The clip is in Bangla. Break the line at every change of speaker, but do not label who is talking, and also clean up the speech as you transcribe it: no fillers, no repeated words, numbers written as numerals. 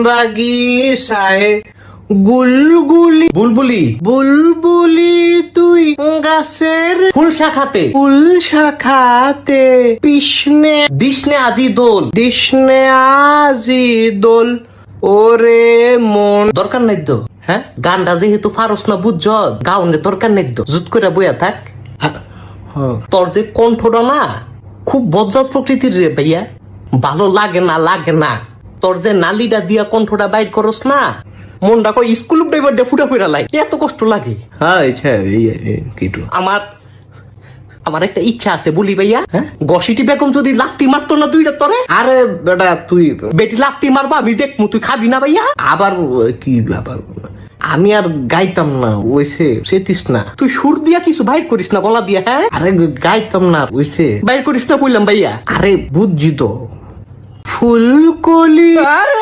বাগিচায় গুলগুলি বুলবুলি বুলবুলি তুই গাছের ফুল শাখাতে কৃষ্ণে দিশনে আজি দোল ওরে মন দরকার নাই তো। হ্যাঁ, গানটা যেহেতু ফারস না বুঝছ, গাউনের দরকার নাই তো, জুত করে বইয়া থাক। তোর যে কণ্ঠটা না খুব বজ্জাত প্রকৃতির রে ভাইয়া, ভালো লাগে না। তোর যে নালিটা দিয়া কণ্ঠটা বাইর করস না, মনটা কই স্কুল ড্রাইভার দিয়ে ফুটা ফুটা লাগে, এত কষ্ট লাগে। হ্যাঁ আমার একটা ইচ্ছা আছে বলি ভাইয়া, গসিটি বেগম যদি লাত্তি মারতো না দুইটা তোরে। আরে বেটা তুই বেটি লাত্তি মারবা, আমি দেখমু, তুই খাবি না ভাইয়া। আবার কি ব্যাপার, আমি আর গাইতাম না, ওইসে সেতিস না, তুই সুর দিয়া কিছু বাইর করিস না গলা দিয়া। হ্যাঁ, আরে গাইতাম না, ওইসে বাইর করিস না বললাম ভাইয়া। আরে বুঝছি তো, ফুলকলি। আরে